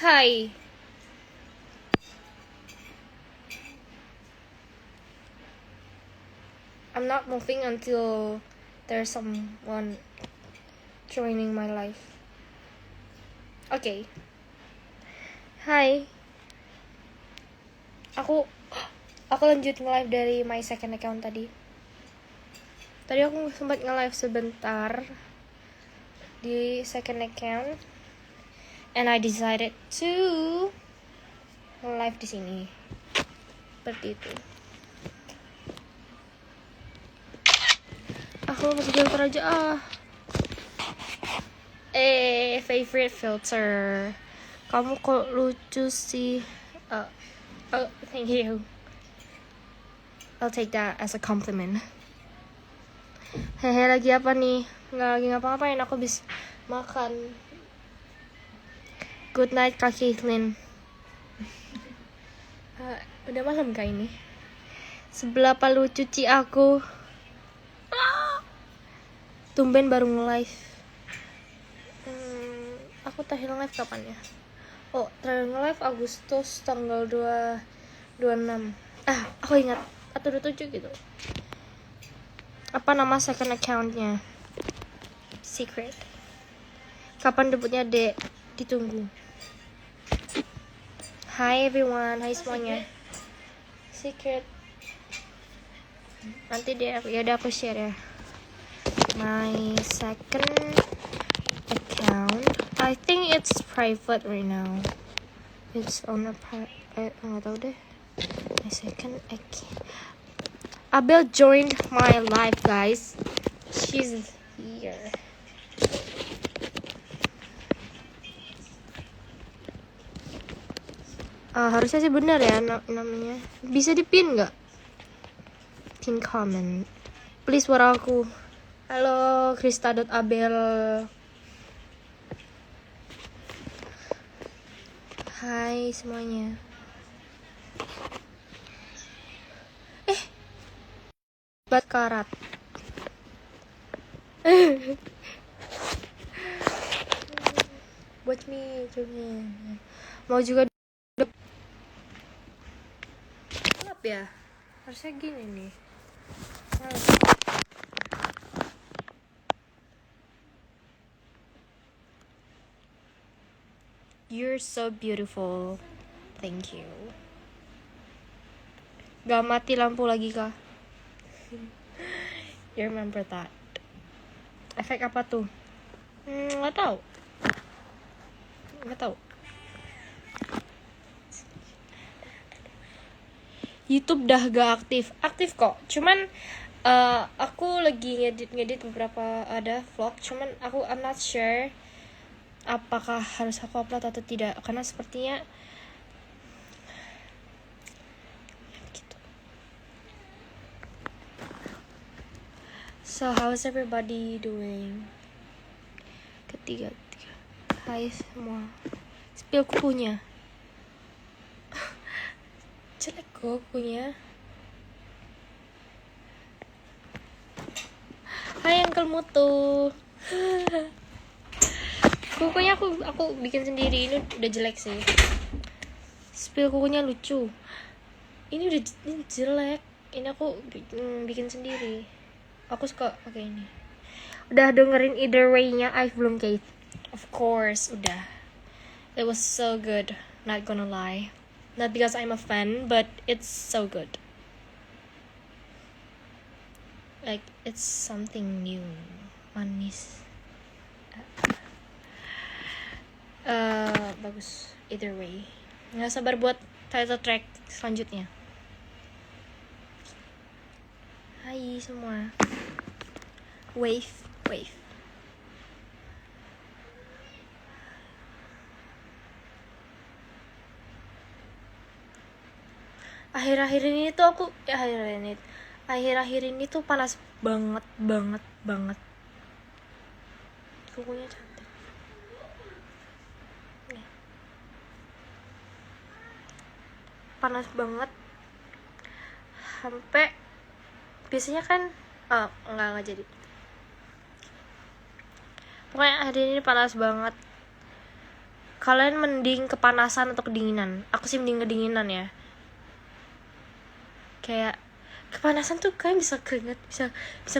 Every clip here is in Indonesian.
Hi. I'm not moving until there's someone joining my life. Okay. Hi. Aku lanjut nge-live dari my second account tadi. Tadi aku sempat nge-live sebentar di second account, and I decided to nge-live di sini. Seperti itu. Aku masuk filter aja favorite filter. Kamu kok lucu sih. Oh, thank you. I'll take that as a compliment. Hehe, lagi apa nih? Nggak lagi ngapa-ngapain, aku habis makan. Good night, Kak Caitlin. Udah malam kah ini? Seberapa lucu Ci aku. Tumben baru nge-live. Aku terakhir nge-live kapan ya? Oh, terakhir nge-live Agustus tanggal 26. Aku ingat. Atau 27 gitu. Apa nama second account-nya? Secret. Kapan debutnya, Dek? Ditunggu. Hi everyone, hai semuanya. Secret. Nanti deh aku share ya. My second account, I think it's private right now. It's on a nggak tahu deh. My second account. Abel joined my live, guys. She's here. Harusnya sih benar ya namanya. Bisa dipin nggak? Pin comment. Please suara aku. Halo Krista.Abel. Hai semuanya. Bat karat. Buat me juga. Mau juga gelap ya? Harusnya gini nih. You're so beautiful. Thank you. Gak mati lampu lagi kah? You remember that? Efek apa tuh? Nggak tahu. YouTube dah gak aktif kok. Cuman aku lagi ngedit beberapa ada vlog. Cuman I'm not sure apakah harus aku upload atau tidak, karena sepertinya gitu. So how's everybody doing? Ketiga. Hai semua. Spill kukunya. Jelek kok kukunya. Hai Uncle Mutu. Kukunya aku bikin sendiri. Ini udah jelek sih. Spill kukunya lucu. Ini jelek. Ini aku bikin sendiri. Aku suka pakai ini. Udah dengerin Either Way-nya I've belum, Kate? Of course, udah. It was so good, not gonna lie. Not because I'm a fan, but it's so good. Like, it's something new. Manis. Bagus. Either Way. Nggak sabar buat title track selanjutnya. Hai semua. Wave. Akhir-akhir ini tuh panas banget. Kukunya cantik. Nih. Panas banget. Sampai biasanya kan enggak jadi. Pokoknya hari ini panas banget. Kalian mending kepanasan atau kedinginan? Aku sih mending kedinginan ya. Kayak kepanasan tuh kalian bisa keringet, bisa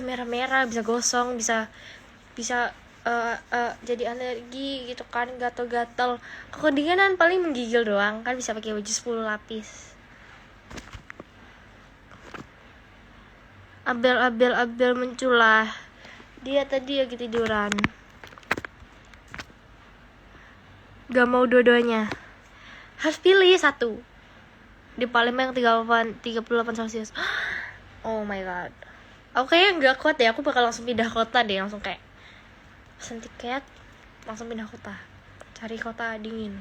merah-merah, bisa gosong, bisa jadi alergi gitu kan, gatal-gatal. Kalau kedinginan paling menggigil doang kan, bisa pakai baju 10 lapis. Abel muncullah. Dia tadi lagi tiduran. Gak mau dua-duanya. Harus pilih satu. Di Palembang 38 Celcius. Oh my god. Aku kayaknya gak kuat ya. Aku bakal langsung pindah kota deh. Langsung kayak pesen tiket, langsung pindah kota. Cari kota dingin.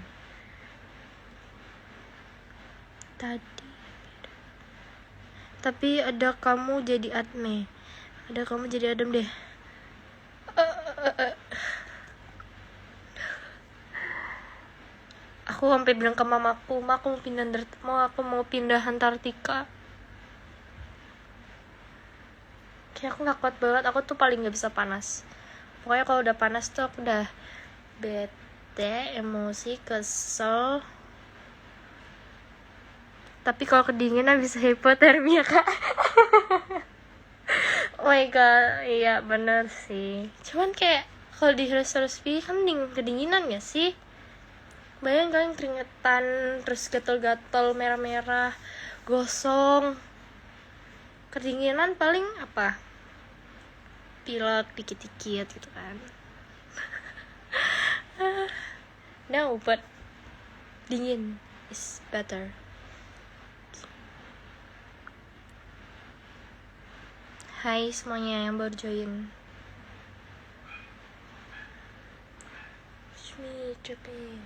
Tapi ada kamu jadi Adme. Ada kamu jadi Adam deh. Aku sampai bilang ke mamaku, aku mau pindah Antartika. Kayak aku nggak kuat banget. Aku tuh paling nggak bisa panas. Pokoknya kalau udah panas tuh aku udah bete, emosi, kesel. Tapi kalau kedinginan bisa hipotermia, Kak. Oh my god, iya bener sih. Cuman kayak kalau di harus pilih kan kedinginan gak sih? Bayangin kalian keringetan, terus gatal-gatal, merah-merah, gosong. Kedinginan paling apa? Pilek dikit-dikit gitu kan. No, but dingin is better. Hai semuanya yang baru join. Me tripping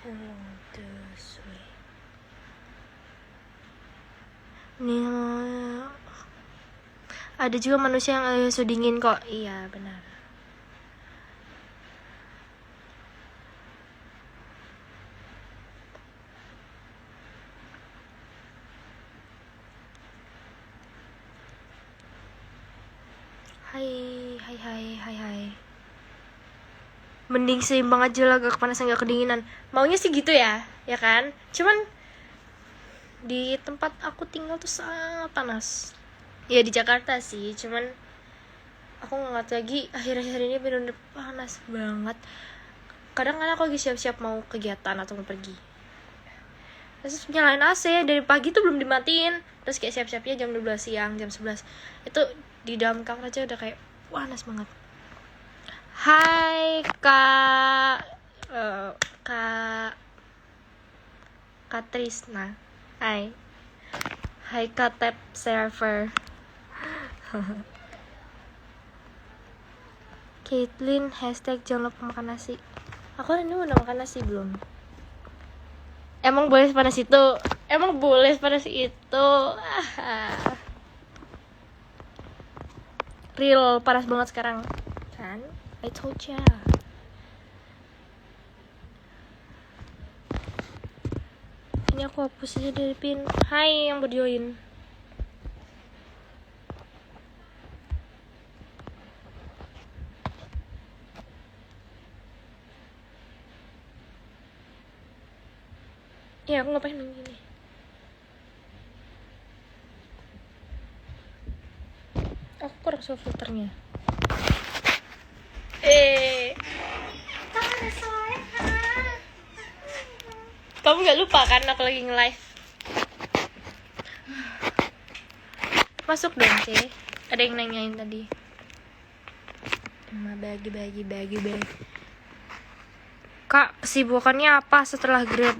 along this way. Nih, ada juga manusia yang so dingin kok. Iya benar. Hai. Mending seimbang aja lah, gak kepanasan gak kedinginan. Maunya sih gitu ya kan? Cuman di tempat aku tinggal tuh sangat panas. Ya di Jakarta sih, cuman aku gak ngerti lagi akhir-akhir ini bener-bener panas banget. Kadang-kadang aku lagi siap-siap mau kegiatan atau mau pergi, terus nyalain AC dari pagi tuh belum dimatiin. Terus kayak siap-siapnya jam 12 siang, jam 11 itu di dalam kamar aja udah kayak panas banget. Hai Kak Trisna. Hai Kak Tap Server. Caitlyn hashtag jangan lupa makan nasi. Aku hari ini udah makan nasi belum? Emang boleh sepanas itu? Real panas banget sekarang kan? I told ya. Ini aku hapus aja dari pin. Hai yang berjoin. Ya aku ngapain begini. Aku kurang suka filternya. Kamu gak lupa kan aku lagi nge-live? Masuk dong sih. Ada yang nanyain tadi. Bagi. Kak, kesibukannya apa setelah grad?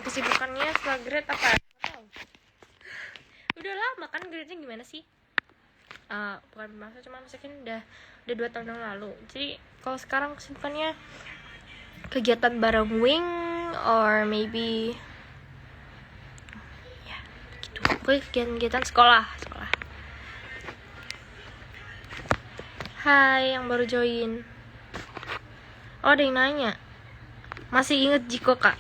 Kesibukannya setelah grad apa? Udah lama kan grade-nya gimana sih? Bukan masa cuma maksudnya udah 2 tahun yang lalu. Jadi kalau sekarang kesibukannya kegiatan bareng wing or maybe ya gitu. Pokoknya kegiatan sekolah. Hai yang baru join. Oh ada yang nanya, masih inget Jiko Kak?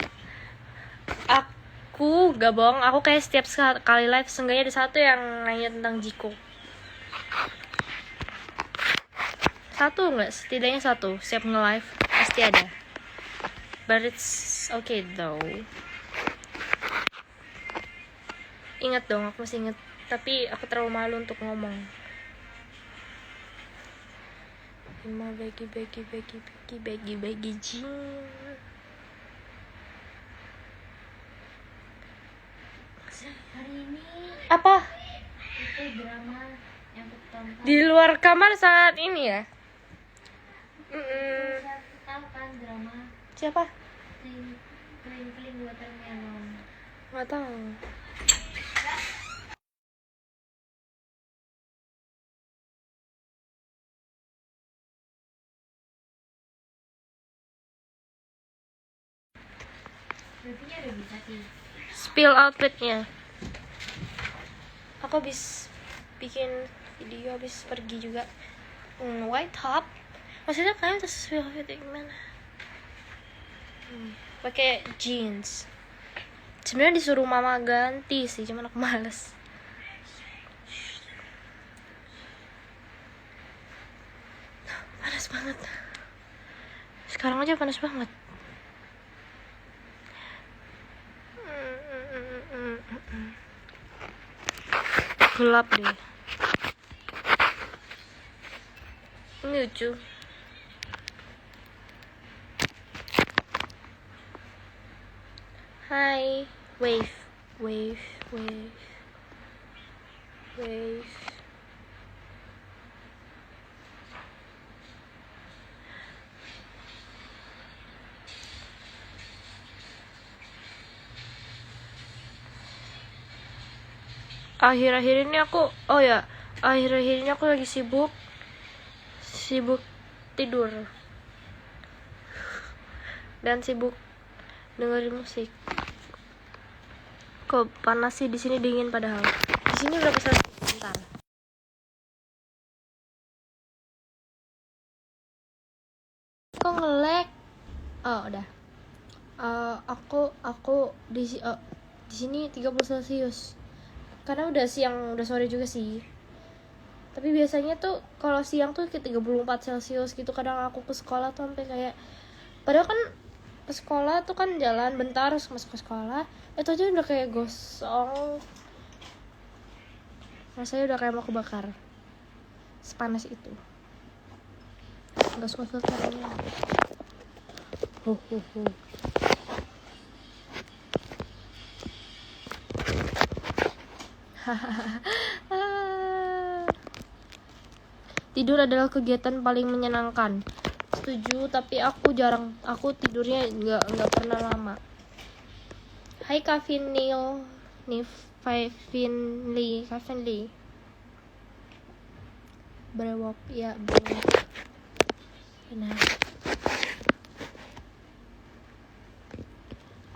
Jiku, gak bohong, aku kayak setiap kali live seenggaknya ada satu yang nanya tentang Jiku. Satu nggak? Setidaknya satu. Setiap nge-live pasti ada. But it's okay though. Ingat dong, aku masih ingat. Tapi aku terlalu malu untuk ngomong. Mau bagi jin. Hari ini Apa? itu drama yang kutonton. Di luar kamar saat ini ya? Tahu kan drama Siapa? Twinkling Watermelon? Nggak tahu. Berarti udah bisa sih. Spill outfitnya. Aku habis bikin video, habis pergi juga. White top. Maksudnya kalian tuh spill outfitnya gimana? Pakai jeans. Sebenarnya disuruh mama ganti sih, cuman aku males. Panas banget. Sekarang aja panas banget. Gelap deh. Ini lucu. Hai, wave. Akhir-akhir ini aku lagi sibuk tidur dan sibuk dengerin musik. Kok panas sih di sini, dingin padahal. Di sini berapa Celcius? Bentar. Kok nge-lag? Oh, udah. Aku di sini 30 Celcius. Karena udah siang, udah sore juga sih. Tapi biasanya tuh kalau siang tuh kayak 34 Celcius gitu. Kadang aku ke sekolah tuh sampai kayak, padahal kan ke sekolah tuh kan jalan bentar terus masuk ke sekolah, itu aja udah kayak gosong. Rasanya udah kayak mau kebakar. Sepanas itu. Enggak suka filternya. Tidur adalah kegiatan paling menyenangkan. Setuju, tapi aku tidurnya nggak pernah lama. Hai Kavin Lee. Brewok ya, brewok. Benar.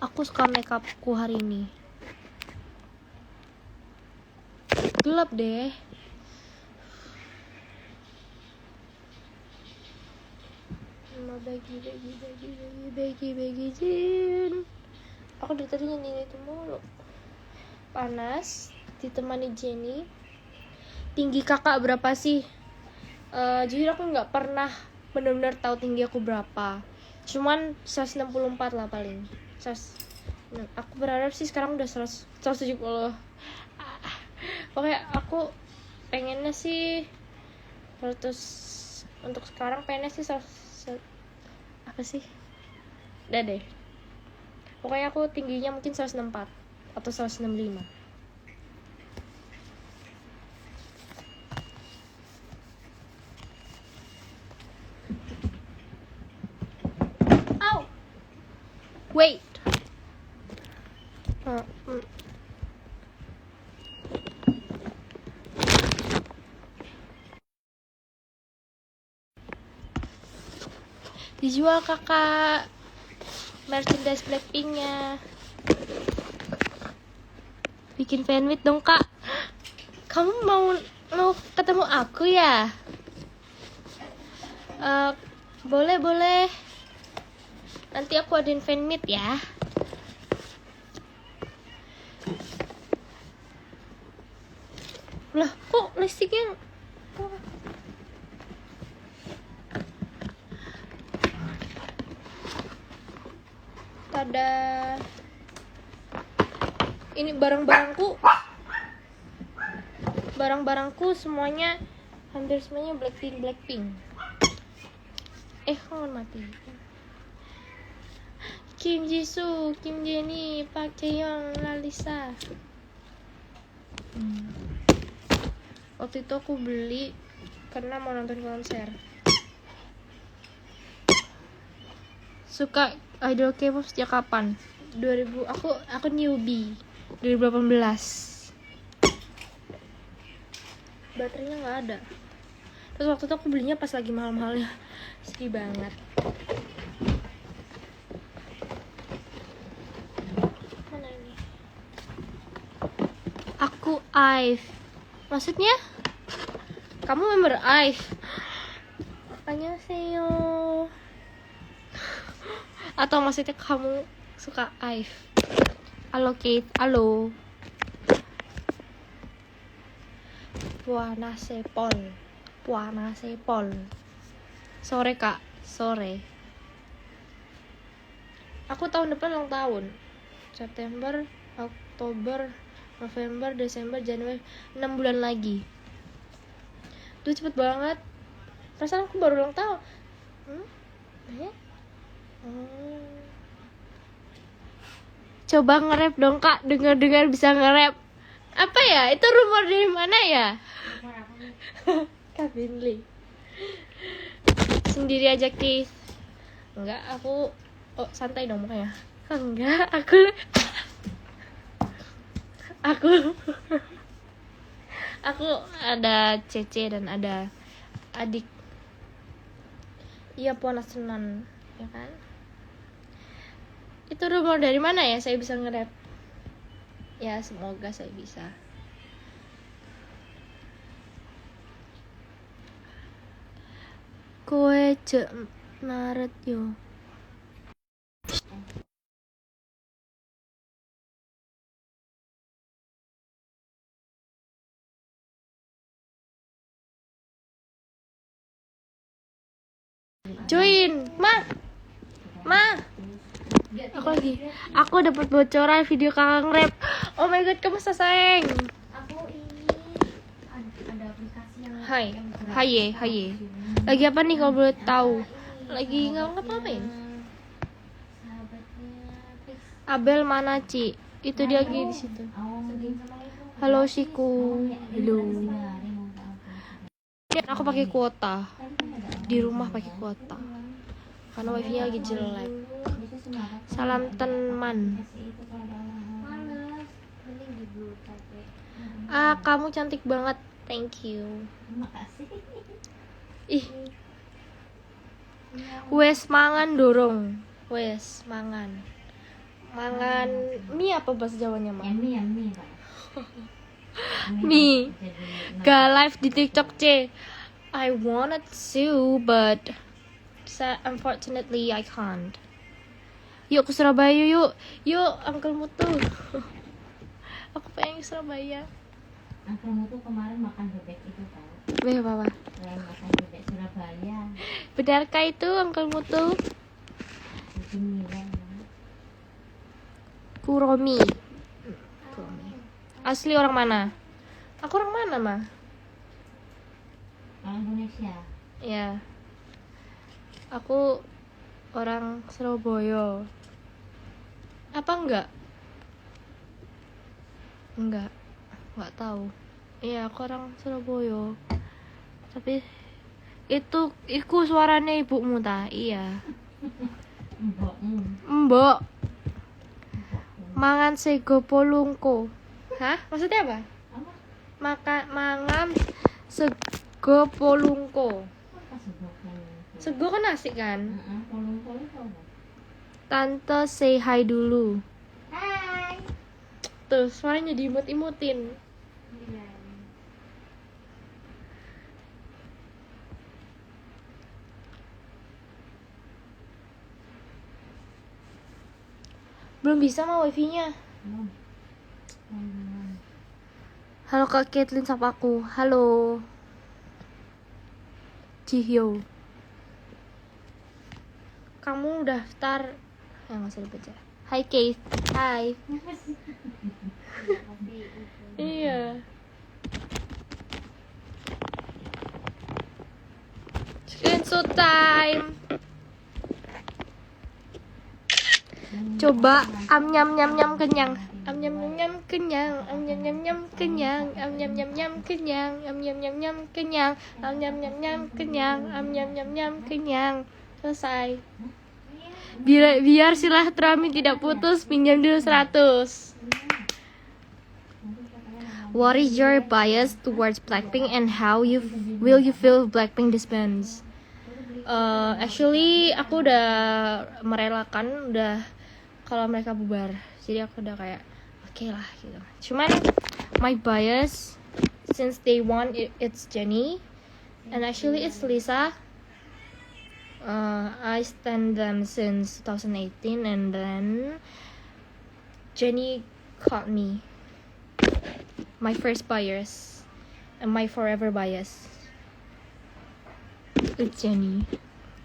Aku suka makeupku hari ini. Gelap deh. Mau bagi jin. Aku dari tadi nyanyiin itu mulu. Panas, ditemani Jenny. Tinggi kakak berapa sih? Jujur aku nggak pernah benar-benar tahu tinggi aku berapa. Cuman 164 lah paling. Aku berharap sih sekarang udah 170. Pokoknya aku pengennya sih 100. Untuk sekarang pengennya sih 100. Apa sih? Udah deh. Pokoknya aku tingginya mungkin 164 atau 165. Ow! Wait. Dijual kakak merchandise Blackpinknya. Bikin fanmeet dong kak. Kamu mau ketemu aku ya? Boleh. Nanti aku adain fanmeet ya. Lah, kok listriknya tada. Ini barang-barangku semuanya, hampir semuanya Blackpink. Kok mati. Kim Jisoo, Kim Jennie, Park Chaeyoung, Lalisa. Waktu itu aku beli karena mau nonton konser. Suka idol K-pop sejak kapan? 2000. Aku newbie 2018. Baterainya nggak ada. Terus waktu itu aku belinya pas lagi mahal-mahalnya. Sedih banget. Mana ini? Aku IVE. Maksudnya? Kamu member IVE? Annyeonghaseyo. Atau maksudnya kamu suka IVE? Halo Kate, halo. Puana Sepol. Sore kak, sore. Aku tahun depan ulang tahun. September, Oktober, November, Desember, Januari. 6 bulan lagi. Tuh cepet banget. Perasaan aku baru ulang tahun. Coba nge-rap dong kak. Dengar bisa nge-rap. Apa ya? Itu rumor dari mana ya? Nomor apa nih? Kak Binley. Sendiri aja Keith. Enggak, aku santai dong makanya. Enggak, aku ada Cece dan ada adik. Iya, Puan Senan, ya kan? Itu rumor dari mana ya saya bisa nge-rap? Ya, semoga saya bisa. Koe cek Maret yo. Join, Ma. Aku dapat bocoran video kakak nge-rap. Oh my god, kamu sayang. Aku ini ada aplikasi yang Hai, yang haye. Lagi apa nih kalau boleh tahu? Lagi nggak ngapain? Sahabatnya Fix. Abel mana Ci? Itu dia lagi di situ. Sedih sama itu. Halo Siku. Halo. Aku pakai kuota. Di rumah pakai kuota. Karena wifi-nya lagi jelek. Salam teman. Males, mending di blue pakai. Kamu cantik banget. Thank you. Makasih. Ih. Wes mangan dorong. Wes mangan. Mangan mie apa bahasa Jawanya, Mak? Yummy, Pak. Mie. Gak live di TikTok, C. I wanted to, but unfortunately I can't. Yuk ke Surabaya yuk. Yuk, Uncle Mutu. Aku pengen ke Surabaya. Angkelmu tuh kemarin makan bebek itu tahu. Apa? Selain makan bebek Surabaya, Benarkah itu Uncle Mutu? bikin ngiler. Kuromi. Asli orang mana? Aku orang mana, Ma? Orang Indonesia. Ya. Aku orang Surabaya. Apa enggak? Enggak tahu. Iya, aku orang Surabaya. Tapi itu suaranya ibumu ta? Iya. Mbok. Mangan sego polungko. Hah? Maksudnya apa? Mangan sego polungko. Apa sebabnya? Sego kan nasi kan? Polong-polong tau nggak? Tante say hi dulu. Hai. Tuh, suaranya diimut-imutin. Iya. Belum bisa mah wifi-nya. Halo Kak Caitlyn, sapa aku. Halo. Jihyo. Kamu daftar? Ya nggak usah dibaca. Hai Kate. Hai. Iya. Screenshot time. Coba nyam nyam nyam kenyang. Nyam nyam nyam kenyang. Nyam nyam nyam kenyang. Nyam nyam nyam kenyang. Nyam nyam nyam nyam kenyang. Nyam nyam nyam kenyang. Nyam nyam nyam kenyang. Selesai. Biar silaturahmi tidak putus, pinjam dulu 100. What is your bias towards Blackpink and how will you feel if Blackpink disbands? Actually aku udah merelakan udah kalau mereka bubar. Jadi aku udah kayak oke lah gitu. Cuman my bias since day one it's Jennie and actually it's Lisa. I stand them since 2018 and then Jennie caught me. My first bias and my forever bias. It's Jennie.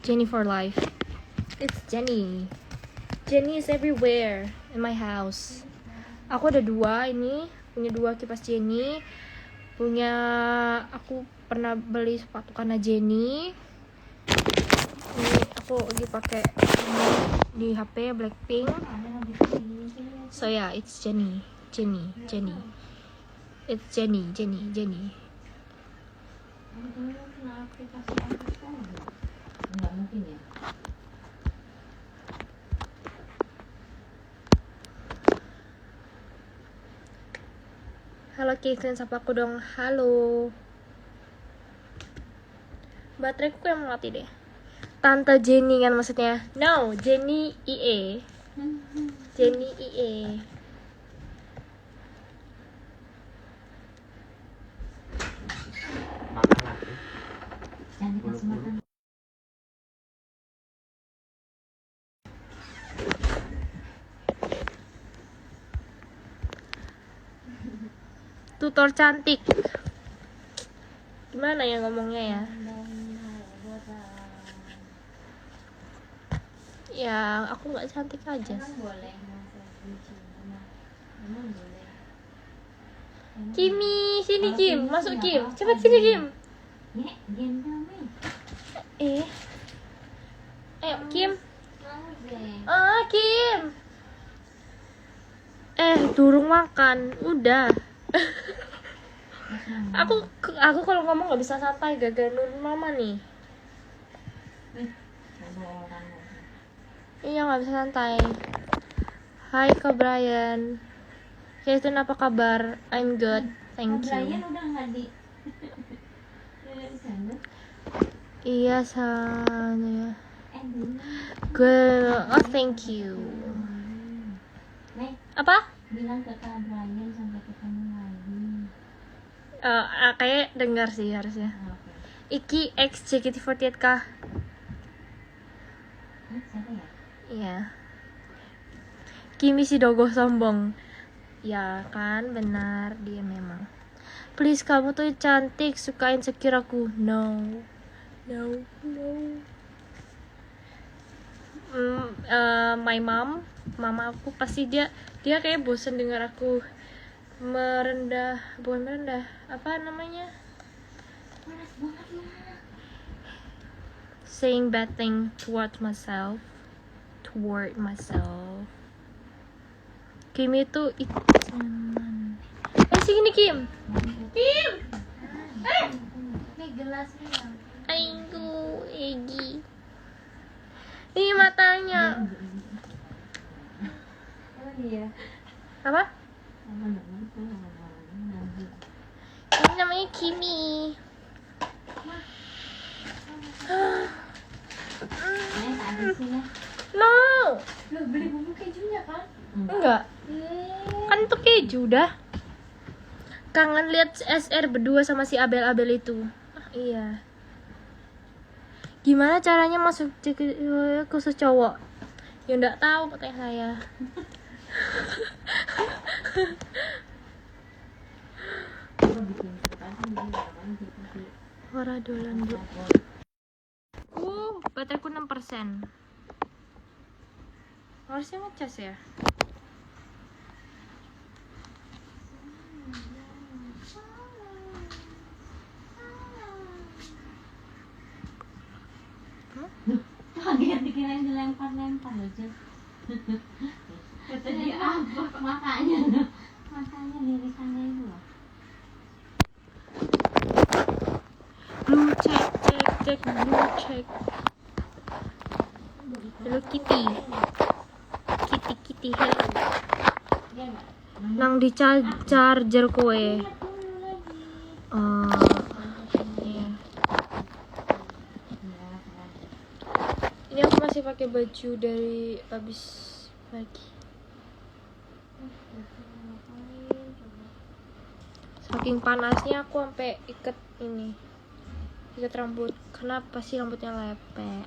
Jennie for life. It's Jennie. Jennie is everywhere in my house. Aku ada 2 ini, punya 2 kipas Jennie. Aku pernah beli sepatu karena Jennie. Ini aku lagi pakai di HP Blackpink. So yeah, it's Jennie. It's Jennie. Nggak mungkin ya. Halo Caitlyn, sapa aku dong. Halo. Bateraiku yang mati deh. Tante Jennie kan maksudnya. No, Jennie IE. Jennie IE. Jangan dikasih makan. Tutor cantik. Gimana ya ngomongnya ya? Ya, aku nggak cantik aja. Emang boleh emang boleh. Kimi, sini Kim, masuk Kim. Cepat sini Kim. Ya, game kami. Ayo Kim. Mau deh. Kim. Durung makan. Udah. aku kalau ngomong nggak bisa santai gara-gara nurun mama nih. Iya nggak bisa santai. Hai Kak Brian. Caitlyn apa kabar? I'm good, thank you. Brian udah nggak di sana. Iya sana. Dulu. Good. Oh thank you. Nih, Apa? bilang ke Kak Brian sampai ketemu lagi. Kayak dengar sih harusnya. Oke. Iki ex JKT48 kah? Siapa ya? Iya. Kimi si dogo sombong. Ya kan, benar dia memang. Please kamu tuh cantik, suka insecure aku. No. My mama aku pasti dia kayak bosen dengar aku bukan merendah, apa namanya? Panas banget lah. Saying bad thing toward myself. Kim itu jangan. Sini Kim. Kim. Ini gelasnya. Aduh, Egi. Ini matanya. Oh iya. Apa? Ini namanya Kimi. Tak habisin ya. No. Lo beli bumbu kejunya kan? Enggak. Kan itu keju udah. Kangen lihat SR berdua sama si Abel itu. Iya. Gimana caranya masuk khusus cowok? Ya enggak tahu katanya saya. Ora dolan bu. Bateraiku 6%. Harusnya ngecas ya. Kaget dikirain dilempar-lempar aja. Jadi apa makanya loh. Makanya lirikannya itu loh. Blue check blue check. Hello Kitty. Kitty hello. Nang di charger kowe. Iya. Ini aku masih pakai baju dari habis pagi. Saking panasnya aku sampai ikat rambut. Kenapa sih rambutnya lepek?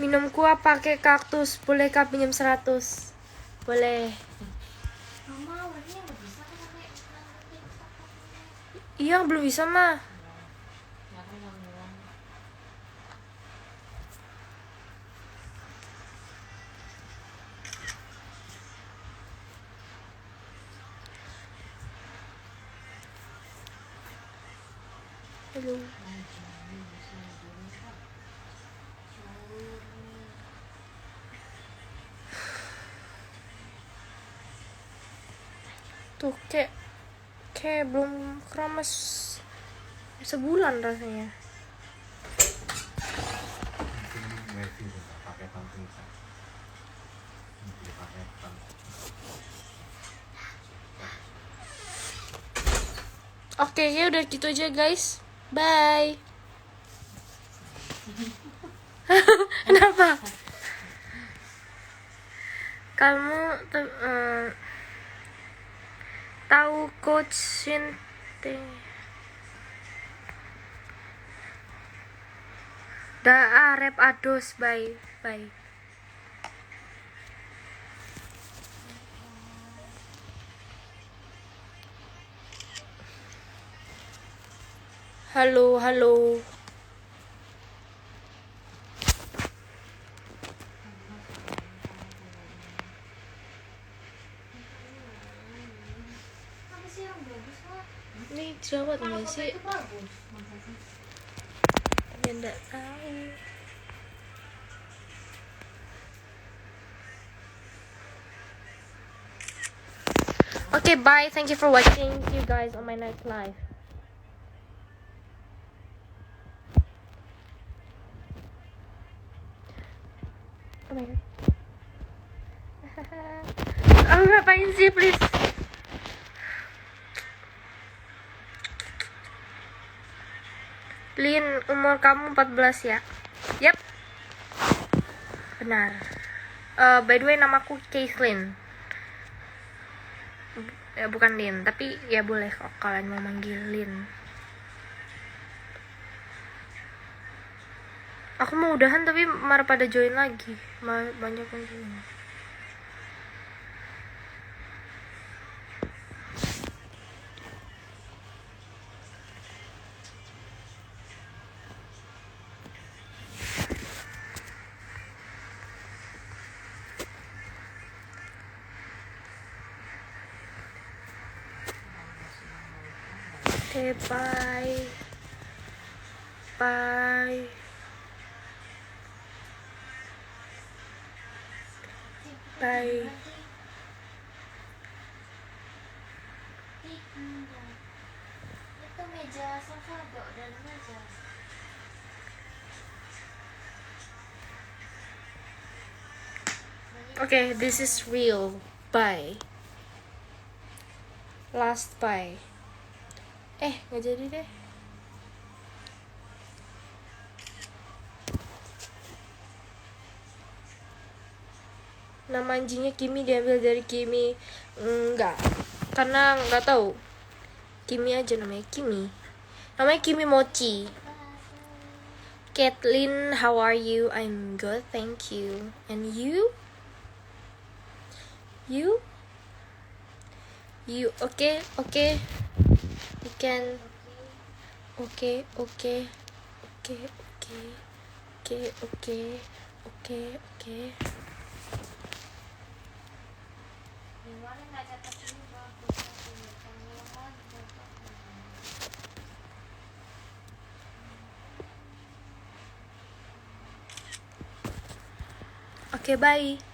Minumku apa pakai kaktus? Bolehkah pinjam 100? Boleh. Mama, warnanya nggak bisa kan pakai TikTok. Iya, belum bisa mah. Halo. Tuh kayak belum keramas sebulan rasanya. Oke, ya udah gitu aja guys. Bye. Kenapa? Kamu tahu Coach Sinte? Rep ados, bye. Halo. Apa sih yang bagus lah? Ini jerawat Kalau nggak foto sih? itu bagus, masa sih? Ya nggak tahu. Okay, bye. Thank you for watching. See you guys on my next live. Oh my god. Ngapain sih, please? Lin, umur kamu 14 ya? Yep. Benar. By the way, namaku Caitlin. Ya, bukan Lin, tapi ya boleh kok kalian mau manggil Lin. Aku mau udahan tapi malah pada join lagi. Banyak yang join. Okay, bye. Bye. Bye. Itu meja sofa dok dan meja. Okay, this is real. Bye. Last bye. Nggak jadi deh. Nama anjingnya Kimi diambil dari Kimi. Enggak. Karena nggak tahu. Kimi aja namanya, Kimi. Namanya Kimi Mochi. Kathleen, how are you? I'm good, thank you. And you? You? You okay? You can. Okay. Gimana nggak catat ini bagus kamu yang mau dicatat. Okay, bye.